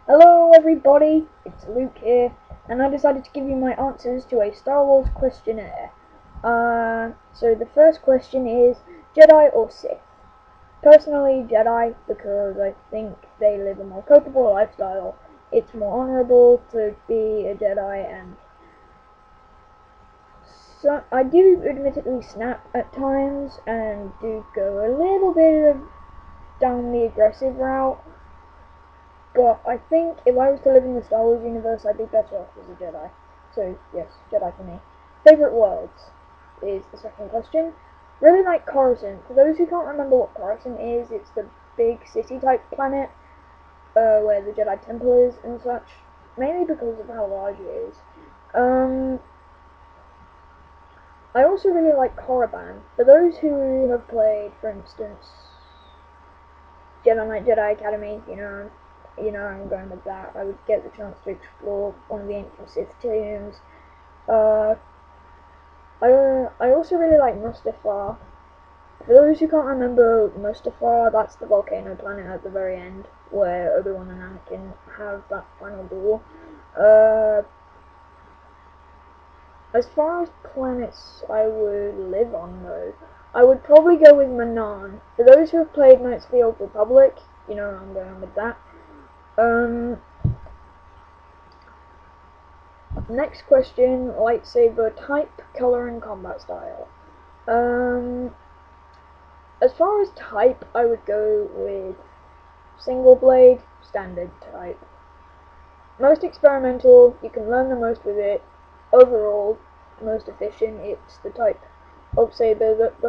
Hello everybody, it's Luke here, and I decided to give you my answers to a Star Wars questionnaire. So the first question is, Jedi or Sith? Personally, Jedi, because I think they live a more comfortable lifestyle. It's more honourable to be a Jedi, and so I do admittedly snap at times, and do go a little bit down the aggressive route. But I think if I was to live in the Star Wars universe, I'd be better off as a Jedi. So, yes, Jedi for me. Favourite worlds is the second question. Really like Coruscant. For those who can't remember what Coruscant is, it's the big city-type planet where the Jedi Temple is and such. Mainly because of how large it is. I also really like Korriban. For those who have played, for instance, Jedi Knight Jedi Academy, you know I'm going with that. I would get the chance to explore one of the ancient Sith tombs. I also really like Mustafar. For those who can't remember Mustafar, that's the volcano planet at the very end, where Obi-Wan and Anakin have that final duel. As far as planets I would live on, though, I would probably go with Manan. For those who have played Knights of the Old Republic, you know I'm going with that. Next question, lightsaber type, color, and combat style. As far as type, I would go with single blade, standard type. Most experimental, you can learn the most with it. Overall, most efficient, it's the type of saber that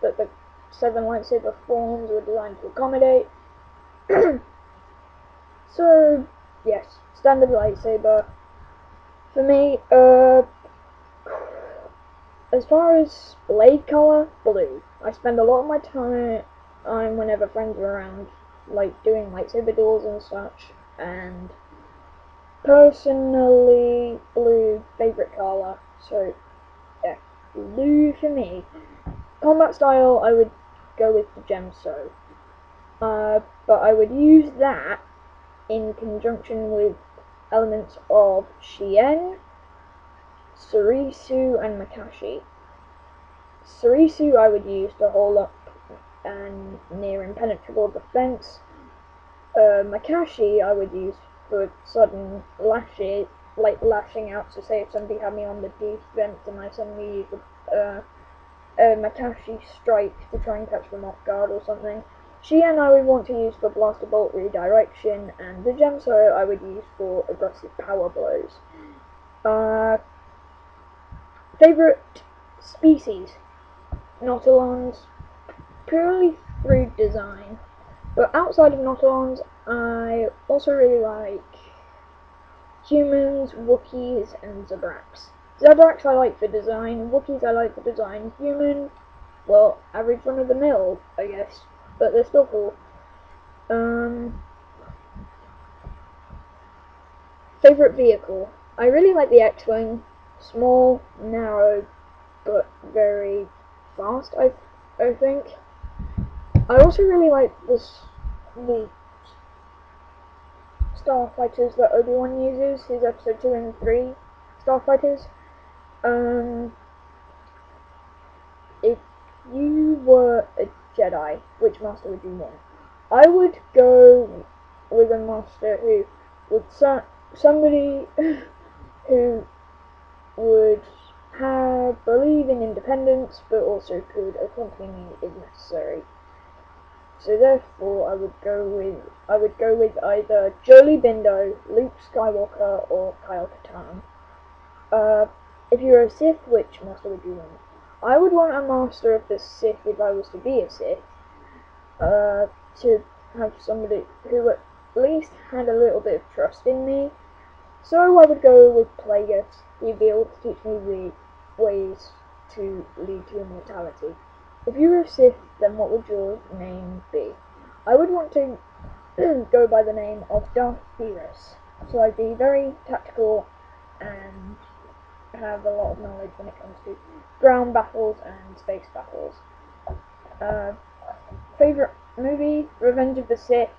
the 7 lightsaber forms were designed to accommodate. So, yes, standard lightsaber. For me, as far as blade color, blue. I spend a lot of my time whenever friends are around, like doing lightsaber duels and such, and personally, blue, favorite color, so yeah, blue for me. Combat style, I would go with the Gemso, but I would use that in conjunction with elements of Shien, Surisu, and Makashi. Surisu I would use to hold up and near impenetrable defense. Makashi I would use for sudden lashes, like lashing out. So say if somebody had me on the defense and I suddenly use a Makashi strike to try and catch them off guard or something. Shien I would want to use for blaster bolt redirection, and the Gemso I would use for aggressive power blows. Favorite species? Nautilons, purely through design. But outside of Nautilons, I also really like humans, Wookiees, and Zabraks. Zabraks I like for design, Wookiees I like for design, human, well, average run of the mill, I guess, but they're still cool. Favorite vehicle? I really like the X-Wing. Small, narrow, but very fast, I think. I also really like the starfighters that Obi-Wan uses, his episode 2 and 3 starfighters. If you were a Jedi, which master would you want? I would go with a master who would somebody who would believe in independence, but also could accompany me if necessary. So therefore, I would go with either Jolie Bindo, Luke Skywalker, or Kyle Katarn. If you're a Sith, which master would you want? I would want a master of the Sith if I was to be a Sith. To have somebody who at least had a little bit of trust in me. So I would go with Plagueis. He'd be able to teach me the ways to lead to immortality. If you were a Sith, then what would your name be? I would want to go by the name of Darth Beerus. So I'd be very tactical and have a lot of knowledge when it comes to ground battles and space battles. Favorite movie? Revenge of the Sith.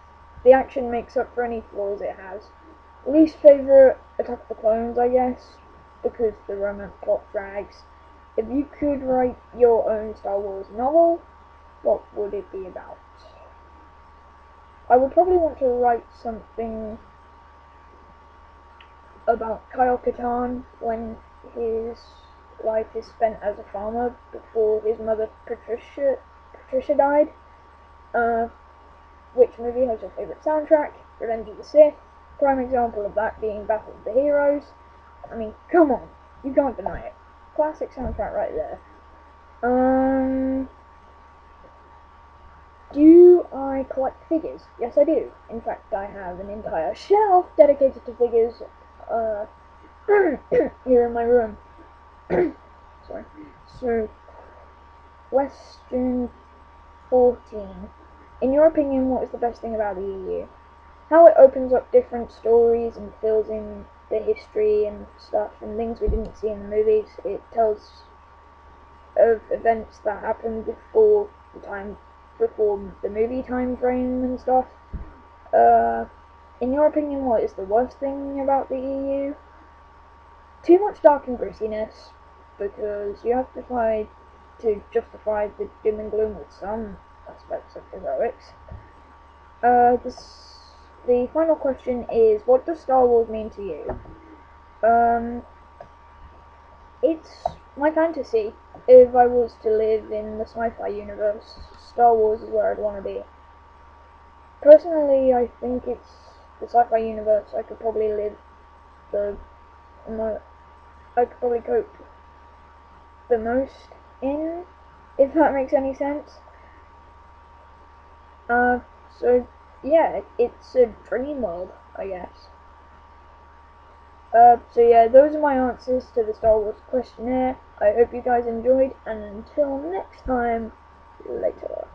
The action makes up for any flaws it has. Least favourite, Attack of the Clones, I guess, because the romance plot drags. If you could write your own Star Wars novel, what would it be about? I would probably want to write something about Kyle Katarn when his life is spent as a farmer before his mother Patricia died. Which movie has your favourite soundtrack? Revenge of the Sith. Prime example of that being Battle of the Heroes. I mean, come on, you can't deny it. Classic soundtrack right there. Do I collect figures? Yes, I do. In fact, I have an entire shelf dedicated to figures here in my room. Sorry. So, question 14. In your opinion, what is the best thing about the EU? How it opens up different stories and fills in the history and stuff and things we didn't see in the movies. It tells of events that happened before the movie time frame and stuff. In your opinion, what is the worst thing about the EU? Too much dark and grittiness, because you have to try to justify the doom and gloom with some aspects of heroics. The final question is, what does Star Wars mean to you? It's my fantasy. If I was to live in the sci-fi universe, Star Wars is where I'd want to be. Personally, I think it's the sci-fi universe I could probably I could probably cope the most in, if that makes any sense. So yeah, it's a dream world, I guess. So yeah, those are my answers to the Star Wars questionnaire. I hope you guys enjoyed, and until next time, later.